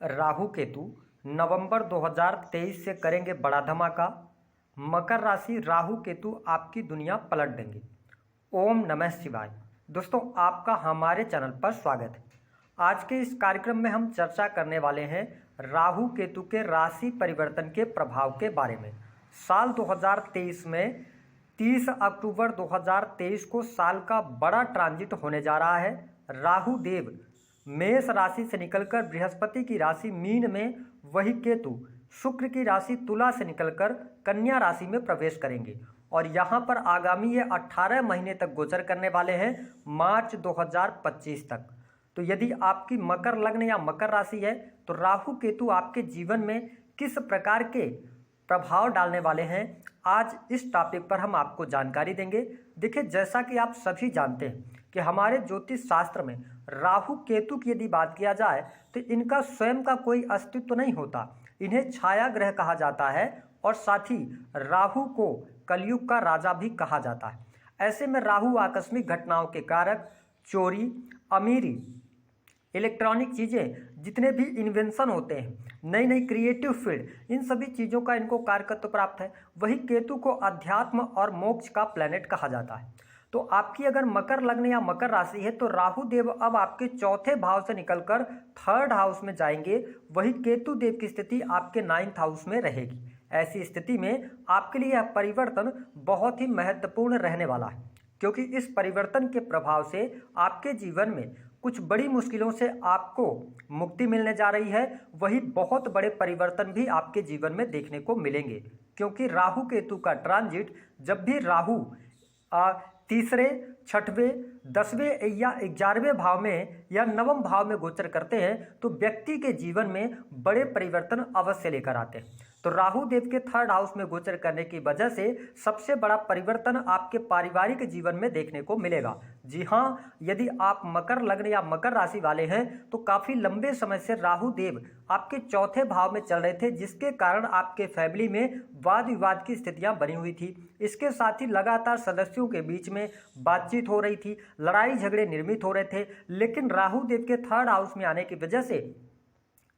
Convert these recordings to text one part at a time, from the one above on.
राहु केतु नवंबर 2023 से करेंगे बड़ा धमाका। मकर राशि राहु केतु आपकी दुनिया पलट देंगे। ओम नमः शिवाय। दोस्तों, आपका हमारे चैनल पर स्वागत है। आज के इस कार्यक्रम में हम चर्चा करने वाले हैं राहु केतु के राशि परिवर्तन के प्रभाव के बारे में। साल 2023 में 30 अक्टूबर 2023 को साल का बड़ा ट्रांजिट होने जा रहा है। राहु देव मेष राशि से निकलकर बृहस्पति की राशि मीन में, वही केतु शुक्र की राशि तुला से निकलकर कन्या राशि में प्रवेश करेंगे और यहाँ पर आगामी ये 18 महीने तक गोचर करने वाले हैं, मार्च 2025 तक। तो यदि आपकी मकर लग्न या मकर राशि है तो राहु केतु आपके जीवन में किस प्रकार के प्रभाव डालने वाले हैं, आज इस टॉपिक पर हम आपको जानकारी देंगे। देखिए, जैसा कि आप सभी जानते हैं कि हमारे ज्योतिष शास्त्र में राहु केतु की यदि बात किया जाए तो इनका स्वयं का कोई अस्तित्व नहीं होता। इन्हें छाया ग्रह कहा जाता है और साथ ही राहु को कलयुग का राजा भी कहा जाता है। ऐसे में राहु आकस्मिक घटनाओं के कारक, चोरी, अमीरी, इलेक्ट्रॉनिक चीज़ें, जितने भी इन्वेंशन होते हैं, नई नई क्रिएटिव फील्ड, इन सभी चीज़ों का इनको कारकत्व प्राप्त है। वही केतु को अध्यात्म और मोक्ष का प्लैनेट कहा जाता है। तो आपकी अगर मकर लग्न या मकर राशि है तो राहु देव अब आपके चौथे भाव से निकलकर थर्ड हाउस में जाएंगे। वही केतु देव की स्थिति आपके 9th हाउस में रहेगी। ऐसी स्थिति में आपके लिए यह परिवर्तन बहुत ही महत्वपूर्ण रहने वाला है, क्योंकि इस परिवर्तन के प्रभाव से आपके जीवन में कुछ बड़ी मुश्किलों से आपको मुक्ति मिलने जा रही है। वही बहुत बड़े परिवर्तन भी आपके जीवन में देखने को मिलेंगे, क्योंकि राहु केतु का ट्रांजिट, जब भी राहु तीसरे, छठवें, 10वें या 11वें भाव में या नवम भाव में गोचर करते हैं तो व्यक्ति के जीवन में बड़े परिवर्तन अवश्य लेकर आते हैं। तो राहु देव के थर्ड हाउस में गोचर करने की वजह से सबसे बड़ा परिवर्तन आपके पारिवारिक जीवन में देखने को मिलेगा। जी हाँ, यदि आप मकर लग्न या मकर राशि वाले हैं तो काफी लंबे समय से राहु देव आपके चौथे भाव में चल रहे थे, जिसके कारण आपके फैमिली में वाद विवाद की स्थितियां बनी हुई थी। इसके साथ ही लगातार सदस्यों के बीच में बातचीत हो रही थी, लड़ाई झगड़े निर्मित हो रहे थे। लेकिन राहु देव के थर्ड हाउस में आने की वजह से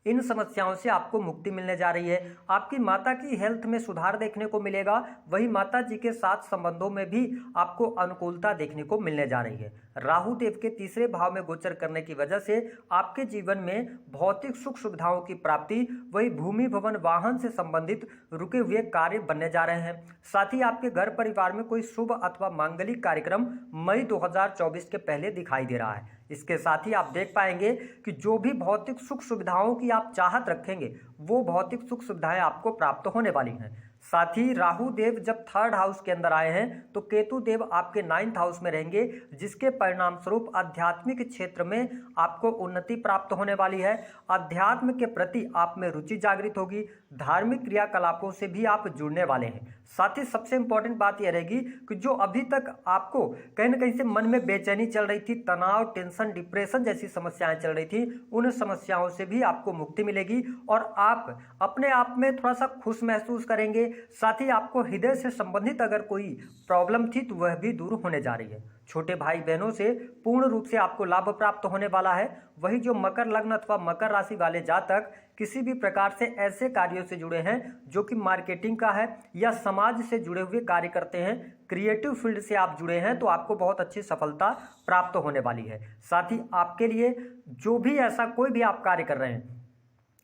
इन समस्याओं से आपको मुक्ति मिलने जा रही है। आपकी माता की हेल्थ में सुधार देखने को मिलेगा। वही माता जी के साथ संबंधों में भी आपको अनुकूलता देखने को मिलने जा रही है। राहु देव के तीसरे भाव में गोचर करने की वजह से आपके जीवन में भौतिक सुख सुविधाओं की प्राप्ति, वही भूमि, भवन, वाहन से संबंधित रुके हुए कार्य बनने जा रहे हैं। साथ ही आपके घर परिवार में कोई शुभ अथवा मांगलिक कार्यक्रम मई 2024 के पहले दिखाई दे रहा है। इसके साथ ही आप देख पाएंगे कि जो भी भौतिक सुख सुविधाओं की आप चाहत रखेंगे वो भौतिक सुख सुविधाएं आपको प्राप्त होने वाली हैं। साथ ही राहु देव जब थर्ड हाउस के अंदर आए हैं तो केतु देव आपके 9th हाउस में रहेंगे, जिसके परिणाम स्वरूप आध्यात्मिक क्षेत्र में आपको उन्नति प्राप्त होने वाली है। अध्यात्म के प्रति आप में रुचि जागृत होगी। धार्मिक क्रियाकलापों से भी आप जुड़ने वाले हैं। साथ ही सबसे इंपॉर्टेंट बात यह रहेगी कि जो अभी तक आपको कहीं ना कहीं से मन में बेचैनी चल रही थी, तनाव, टेंशन, डिप्रेशन जैसी समस्याएं चल रही थी, उन समस्याओं से भी आपको मुक्ति मिलेगी और आप अपने आप में थोड़ा सा खुश महसूस करेंगे। साथ ही आपको हृदय से संबंधित अगर कोई प्रॉब्लम थी तो वह भी दूर होने जा रही है। छोटे भाई बहनों से पूर्ण रूप से आपको लाभ प्राप्त होने वाला है। वही जो मकर लग्न अथवा मकर राशि वाले जातक किसी भी प्रकार से ऐसे कार्यों से जुड़े हैं जो कि मार्केटिंग का है या समाज से जुड़े हुए कार्य करते हैं, क्रिएटिव फील्ड से आप जुड़े हैं, तो आपको बहुत अच्छी सफलता प्राप्त होने वाली है। साथ ही आपके लिए जो भी ऐसा कोई भी आप कार्य कर रहे हैं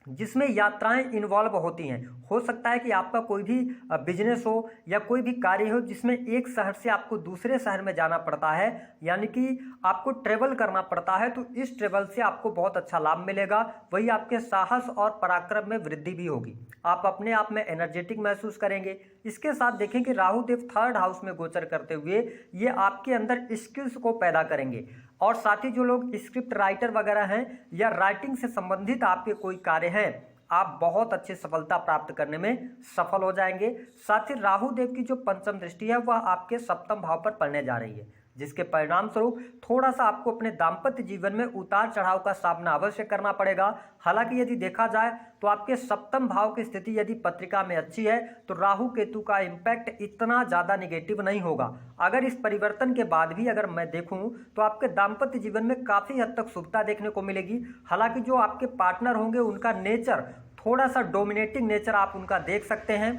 जिसमें यात्राएं इन्वॉल्व होती हैं, हो सकता है कि आपका कोई भी बिजनेस हो या कोई भी कार्य हो जिसमें एक शहर से आपको दूसरे शहर में जाना पड़ता है, यानी कि आपको ट्रेवल करना पड़ता है, तो इस ट्रेवल से आपको बहुत अच्छा लाभ मिलेगा। वही आपके साहस और पराक्रम में वृद्धि भी होगी। आप अपने आप में एनर्जेटिक महसूस करेंगे। इसके साथ देखें कि राहु देव थर्ड हाउस में गोचर करते हुए ये आपके अंदर स्किल्स को पैदा करेंगे और साथ ही जो लोग स्क्रिप्ट राइटर वगैरह हैं या राइटिंग से संबंधित आपके कोई कार्य हैं, आप बहुत अच्छी सफलता प्राप्त करने में सफल हो जाएंगे। साथ ही राहु देव की जो पंचम दृष्टि है वह आपके सप्तम भाव पर पड़ने जा रही है, जिसके परिणाम स्वरूप थोड़ा सा आपको अपने दाम्पत्य जीवन में उतार चढ़ाव का सामना अवश्य करना पड़ेगा। हालांकि यदि देखा जाए तो आपके सप्तम भाव की स्थिति यदि पत्रिका में अच्छी है तो राहु केतु का इम्पैक्ट इतना ज़्यादा निगेटिव नहीं होगा। अगर इस परिवर्तन के बाद भी अगर मैं देखूं तो आपके दाम्पत्य जीवन में काफ़ी हद तक शुभता देखने को मिलेगी। हालांकि जो आपके पार्टनर होंगे उनका नेचर थोड़ा सा डोमिनेटिंग नेचर आप उनका देख सकते हैं।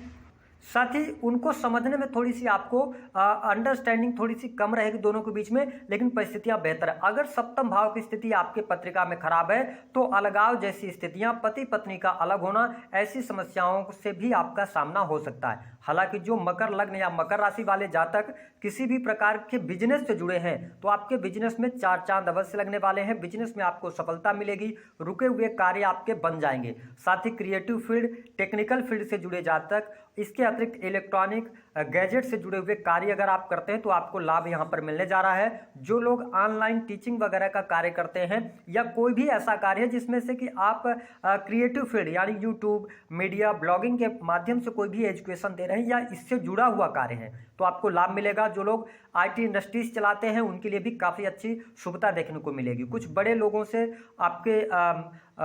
साथ ही उनको समझने में थोड़ी सी आपको अंडरस्टैंडिंग थोड़ी सी कम रहेगी दोनों के बीच में, लेकिन परिस्थितियां बेहतर है। अगर सप्तम भाव की स्थिति आपके पत्रिका में खराब है तो अलगाव जैसी स्थितियां, पति पत्नी का अलग होना, ऐसी समस्याओं से भी आपका सामना हो सकता है। हालांकि जो मकर लग्न या मकर राशि वाले जातक किसी भी प्रकार के बिजनेस से जुड़े हैं तो आपके बिजनेस में चार चांद अवश्य लगने वाले हैं। बिजनेस में आपको सफलता मिलेगी, रुके हुए कार्य आपके बन जाएंगे। साथ ही क्रिएटिव फील्ड, टेक्निकल फील्ड से जुड़े जातक, इसके अतिरिक्त इलेक्ट्रॉनिक गैजेट से जुड़े हुए कार्य अगर आप करते हैं तो आपको लाभ यहां पर मिलने जा रहा है। जो लोग ऑनलाइन टीचिंग वगैरह का कार्य करते हैं या कोई भी ऐसा कार्य है जिसमें से कि आप क्रिएटिव फील्ड यानी यूट्यूब, मीडिया, ब्लॉगिंग के माध्यम से कोई भी एजुकेशन दे रहे हैं या इससे जुड़ा हुआ कार्य है तो आपको लाभ मिलेगा। जो लोग आईटी इंडस्ट्रीज चलाते हैं उनके लिए भी काफ़ी अच्छी शुभता देखने को मिलेगी। कुछ बड़े लोगों से आपके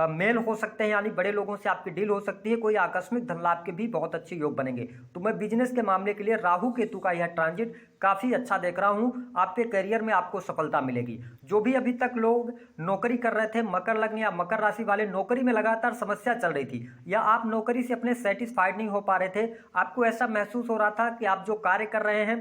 मेल हो सकते हैं, यानी बड़े लोगों से आपकी डील हो सकती है। कोई आकस्मिक धन लाभ के भी बहुत अच्छे योग बनेंगे। तो मैं बिजनेस के मामले के लिए राहु केतु का यह ट्रांजिट काफ़ी अच्छा देख रहा हूं। आपके करियर में आपको सफलता मिलेगी। जो भी अभी तक लोग नौकरी कर रहे थे, मकर लग्न या मकर राशि वाले, नौकरी में लगातार समस्या चल रही थी या आप नौकरी से अपने सेटिस्फाइड नहीं हो पा रहे थे, आपको ऐसा महसूस हो रहा था कि आप जो कार्य कर रहे हैं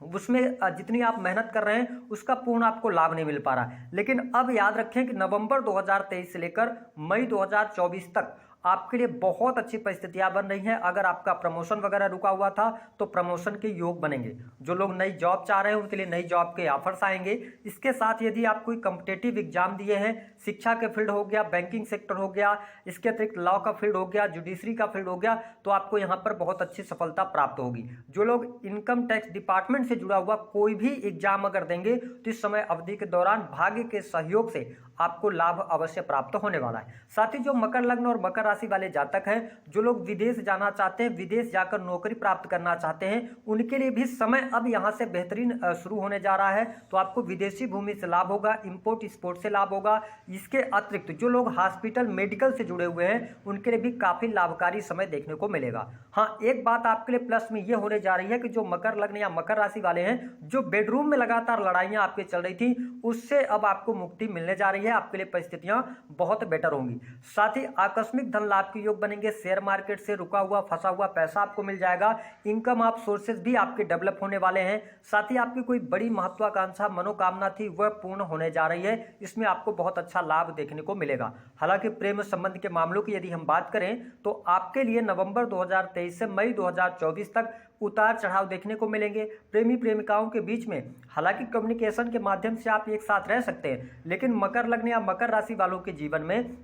उसमें जितनी आप मेहनत कर रहे हैं उसका पूर्ण आपको लाभ नहीं मिल पा रहा है। लेकिन अब याद रखें कि नवंबर 2023 से लेकर मई 2024 तक आपके लिए बहुत अच्छी परिस्थितियां बन रही हैं। अगर आपका प्रमोशन वगैरह रुका हुआ था तो प्रमोशन के योग बनेंगे। जो लोग नई जॉब चाह रहे हैं उनके लिए नई जॉब के ऑफर्स आएंगे। इसके साथ यदि आप कोई कॉम्पिटेटिव एग्जाम दिए हैं, शिक्षा के फील्ड हो गया, बैंकिंग सेक्टर हो गया, इसके अतिरिक्त लॉ का फील्ड हो गया, जुडिशरी का फील्ड हो गया, तो आपको यहाँ पर बहुत अच्छी सफलता प्राप्त होगी। जो लोग इनकम टैक्स डिपार्टमेंट से जुड़ा हुआ कोई भी एग्जाम अगर देंगे तो इस समय अवधि के दौरान भाग्य के सहयोग से आपको लाभ अवश्य प्राप्त होने वाला है। साथ ही जो मकर लग्न और मकर राशि वाले जातक हैं, जो लोग विदेश जाना चाहते हैं, विदेश जाकर नौकरी प्राप्त करना चाहते हैं, उनके लिए भी समय अब यहाँ से बेहतरीन शुरू होने जा रहा है। तो आपको विदेशी भूमि से लाभ होगा, इंपोर्ट एक्सपोर्ट से लाभ होगा। इसके अतिरिक्त जो लोग हॉस्पिटल, मेडिकल से जुड़े हुए हैं उनके लिए भी काफी लाभकारी समय देखने को मिलेगा। हाँ, एक बात आपके लिए प्लस में ये होने जा रही है कि जो मकर लग्न या मकर राशि वाले हैं, जो बेडरूम में लगातार लड़ाइयां आपके चल रही थी उससे अब आपको मुक्ति मिलने जा रही है। आपके लिए परिस्थितियां बहुत बेटर होंगी। साथ ही आकस्मिक धन लाभ के योग बनेंगे। शेयर मार्केट से रुका हुआ, फंसा हुआ पैसा आपको मिल जाएगा। इनकम आप सोर्सेज भी आपके डेवलप होने वाले हैं। साथ ही आपकी कोई बड़ी महत्वाकांक्षा, मनोकामना थी, वह पूर्ण होने जा रही है। इसमें आपको बहुत अच्छा लाभ देखने को मिलेगा। हालांकि प्रेम संबंध के मामलों की यदि हम बात करें तो आपके लिए नवंबर 2023 से मई 2024 तक उतार चढ़ाव देखने को मिलेंगे। प्रेमी प्रेमिकाओं के बीच में हालांकि कम्युनिकेशन के माध्यम से आप एक साथ रह सकते हैं, लेकिन मकर लग्न या मकर राशि वालों के जीवन में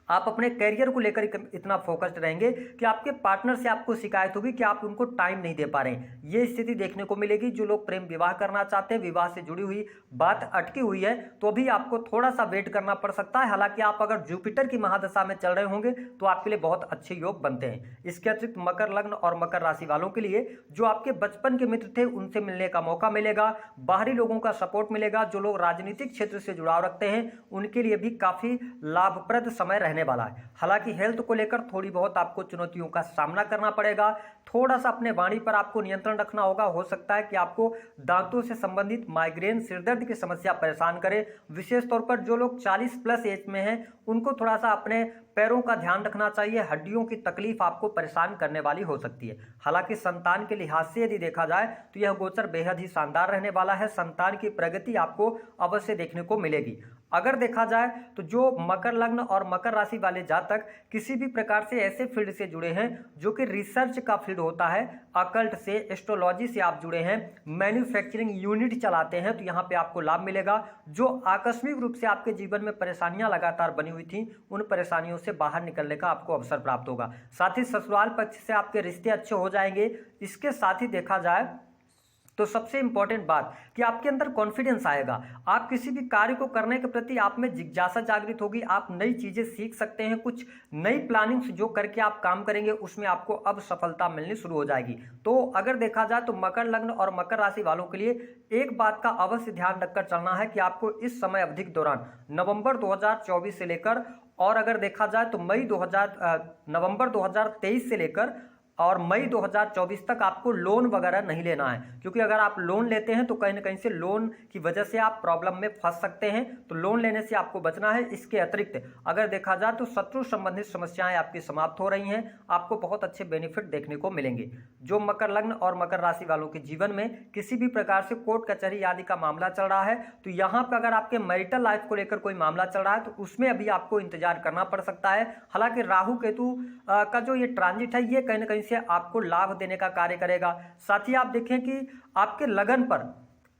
आप अपने करियर को लेकर इतना फोकस्ड रहेंगे कि आपके पार्टनर से आपको शिकायत होगी कि आप उनको टाइम नहीं दे पा रहे हैं। ये स्थिति देखने को मिलेगी। जो लोग प्रेम विवाह करना चाहते हैं, विवाह से जुड़ी हुई बात अटकी हुई है, तो अभी आपको थोड़ा सा वेट करना पड़ सकता है। हालांकि आप अगर जुपिटर की महादशा में चल रहे होंगे तो आपके लिए बहुत अच्छे योग बनते हैं। इसके अतिरिक्त मकर लग्न और मकर राशि वालों के लिए जो आपके बचपन के मित्र थे उनसे मिलने का मौका मिलेगा। बाहरी लोगों का सपोर्ट मिलेगा। जो लोग राजनीतिक क्षेत्र से जुड़ाव रखते हैं उनके लिए भी काफी लाभप्रद समय रहने वाला है। हालांकि हेल्थ को लेकर थोड़ी बहुत आपको चुनौतियों का सामना करना पड़ेगा। थोड़ा सा अपने वाणी पर आपको नियंत्रण रखना होगा। हो सकता है कि आपको दांतों से संबंधित माइग्रेन, सिरदर्द की समस्या परेशान करे। विशेष तौर पर जो लोग 40 प्लस एज में हैं उनको थोड़ा सा अपने पैरों का ध्यान रखना चाहिए। हड्डियों की तकलीफ आपको परेशान करने वाली हो सकती है। हालांकि संतान के लिहाज से यदि देखा जाए तो यह गोचर बेहद ही शानदार रहने वाला है। संतान की प्रगति आपको अवश्य देखने को मिलेगी। अगर देखा जाए तो जो मकर लग्न और मकर राशि वाले जातक किसी भी प्रकार से ऐसे फील्ड से जुड़े हैं जो कि रिसर्च का फील्ड होता है, अकल्ट से, एस्ट्रोलॉजी से आप जुड़े हैं, मैन्युफैक्चरिंग यूनिट चलाते हैं, तो यहाँ पे आपको लाभ मिलेगा। जो आकस्मिक रूप से आपके जीवन में परेशानियां लगातार बनी हुई थी उन परेशानियों से बाहर निकलने का आपको अवसर प्राप्त होगा। साथ ही ससुराल पक्ष से आपके रिश्ते अच्छे हो जाएंगे। इसके साथ ही देखा जाए तो सबसे इंपॉर्टेंट बात कि आपके अंदर कॉन्फिडेंस आएगा, आप किसी भी कार्य को करने के प्रति आप में जिज्ञासा जागृत होगी, आप नई चीजें सीख सकते हैं, कुछ नई प्लानिंग्स जो करके आप काम करेंगे उसमें आपको अब सफलता मिलनी शुरू हो जाएगी। तो अगर देखा जाए तो मकर लग्न और मकर राशि वालों के लिए एक बात का अवश्य ध्यान रखकर चलना है कि आपको इस समय अवधि के दौरान नवंबर 2024 से लेकर और अगर देखा जाए तो नवंबर 2023 से लेकर और मई 2024 तक आपको लोन वगैरह नहीं लेना है, क्योंकि अगर आप लोन लेते हैं तो कहीं ना कहीं से लोन की वजह से आप प्रॉब्लम में फंस सकते हैं, तो लोन लेने से आपको बचना है। इसके अतिरिक्त अगर देखा जाए तो शत्रु संबंधित समस्याएं आपकी समाप्त हो रही हैं, आपको बहुत अच्छे बेनिफिट देखने को मिलेंगे। जो मकर लग्न और मकर राशि वालों के जीवन में किसी भी प्रकार से कोर्ट कचहरी आदि का मामला चल रहा है, तो यहाँ पर अगर आपके मैरिटल लाइफ को लेकर कोई मामला चल रहा है तो उसमें अभी आपको इंतजार करना पड़ सकता है। हालांकि राहु केतु का जो ये ट्रांजिट है ये कहीं ना कहीं से आपको लाभ देने का कार्य करेगा। साथ ही आप देखें कि आपके लगन पर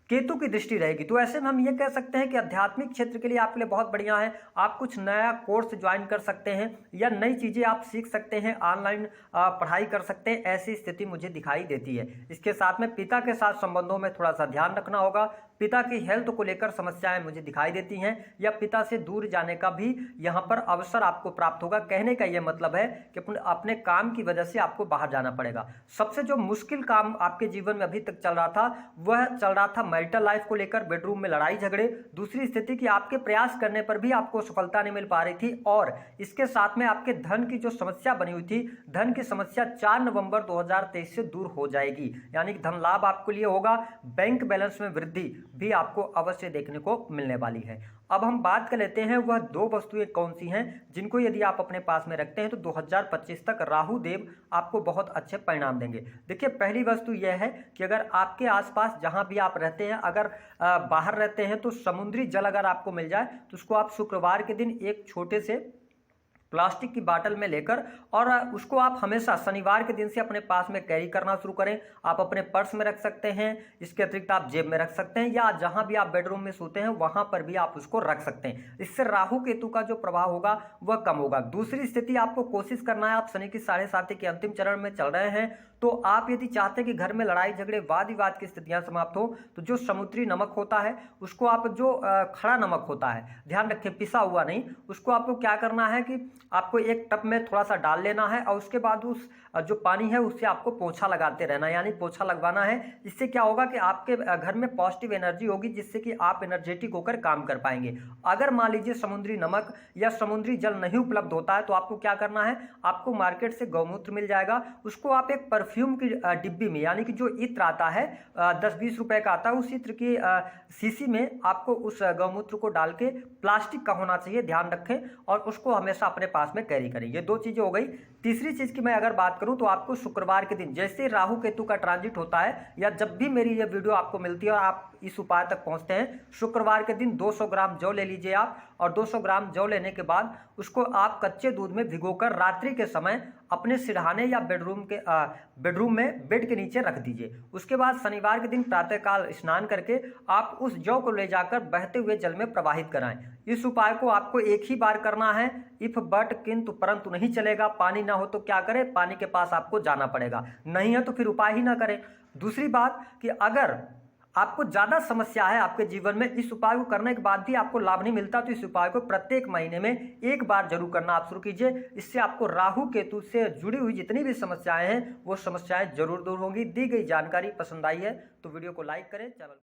केतु की दृष्टि रहेगी, तो ऐसे में हम ये कह सकते हैं कि आध्यात्मिक क्षेत्र के लिए आपके लिए बहुत बढ़िया है। आप कुछ नया कोर्स ज्वाइन कर सकते हैं या नई चीजें आप सीख सकते हैं, ऑनलाइन पढ़ाई कर सकते हैं, ऐसी स्थिति मुझे दिखाई देती है। इसके साथ में पिता के साथ संबंधों में थोड़ा सा ध्यान रखना होगा, पिता की हेल्थ को लेकर समस्याएं मुझे दिखाई देती हैं या पिता से दूर जाने का भी यहाँ पर अवसर आपको प्राप्त होगा। कहने का यह मतलब है कि अपने काम की वजह से आपको बाहर जाना पड़ेगा। सबसे जो मुश्किल काम आपके जीवन में अभी तक चल रहा था वह चल रहा था मैरिटल लाइफ को लेकर, बेडरूम में लड़ाई झगड़े। दूसरी स्थिति कि आपके प्रयास करने पर भी आपको सफलता नहीं मिल पा रही थी और इसके साथ में आपके धन की जो समस्या बनी हुई थी, धन की समस्या 4 नवंबर 2023 से दूर हो जाएगी, यानी कि धन लाभ आपके लिए होगा। बैंक बैलेंस में वृद्धि भी आपको अवश्य देखने को मिलने वाली है। अब हम बात कर लेते हैं वह 2 वस्तुएं कौन सी हैं जिनको यदि आप अपने पास में रखते हैं तो 2025 तक राहु देव आपको बहुत अच्छे परिणाम देंगे। देखिए, पहली वस्तु यह है कि अगर आपके आसपास जहां भी आप रहते हैं, अगर बाहर रहते हैं तो समुद्री जल अगर आपको मिल जाए तो उसको आप शुक्रवार के दिन एक छोटे से प्लास्टिक की बाटल में लेकर और उसको आप हमेशा शनिवार के दिन से अपने पास में कैरी करना शुरू करें। आप अपने पर्स में रख सकते हैं, इसके अतिरिक्त आप जेब में रख सकते हैं या जहां भी आप बेडरूम में सोते हैं वहां पर भी आप उसको रख सकते हैं। इससे राहु केतु का जो प्रभाव होगा वह कम होगा। दूसरी स्थिति आपको कोशिश करना है, आप शनि की 7.5 के अंतिम चरण में चल रहे हैं, तो आप यदि चाहते हैं कि घर में लड़ाई झगड़े वाद विवाद की स्थितियां समाप्त हो तो जो समुद्री नमक होता है उसको आप, जो खड़ा नमक होता है, ध्यान रखें पिसा हुआ नहीं, उसको आपको क्या करना है कि आपको एक टब में थोड़ा सा डाल लेना है और उसके बाद उस जो पानी है उससे आपको पोछा लगाते रहना है, यानी पोछा लगवाना है। इससे क्या होगा कि आपके घर में पॉजिटिव एनर्जी होगी जिससे कि आप एनर्जेटिक होकर काम कर पाएंगे। अगर मान लीजिए समुद्री नमक या समुद्री जल नहीं उपलब्ध होता है तो आपको क्या करना है, आपको मार्केट से गौमूत्र मिल जाएगा, उसको आप एक परफ्यूम की डिब्बी में, यानी कि जो इत्र आता है 10-20 रुपए का आता है, उस इत्र की शीशी में आपको उस गौमूत्र को डाल के, प्लास्टिक का होना चाहिए, ध्यान रखें, और उसको हमेशा अपने पास में कैरी करें। ये 2 चीजें हो गई। तीसरी चीज की मैं अगर बात करूं तो आपको शुक्रवार के दिन जैसे राहु केतु का ट्रांजिट होता है या जब भी मेरी ये वीडियो आपको मिलती है और आप इस उपाय तक पहुंचते हैं, शुक्रवार के दिन 200 ग्राम जौ ले लीजिए आप, और 200 ग्राम जौ लेने के बाद उसको आप कच्चे दूध में भिगोकर रात्रि के समय अपने सिरहाने या बेडरूम में बेड के नीचे रख दीजिए। उसके बाद शनिवार के दिन प्रातःकाल स्नान करके आप उस जौ को ले जाकर बहते हुए जल में प्रवाहित कराएं। इस उपाय को आपको एक ही बार करना है, इफ बट किंतु परंतु नहीं चलेगा। पानी ना हो तो क्या करें, पानी के पास आपको जाना पड़ेगा, नहीं है तो फिर उपाय ही ना करें। दूसरी बात कि अगर आपको ज्यादा समस्या है आपके जीवन में, इस उपाय को करने के बाद भी आपको लाभ नहीं मिलता तो इस उपाय को प्रत्येक महीने में एक बार जरूर करना आप शुरू कीजिए। इससे आपको राहु केतु से जुड़ी हुई जितनी भी समस्याएं हैं वो समस्याएं जरूर दूर होंगी। दी गई जानकारी पसंद आई है तो वीडियो को लाइक करें, चैनल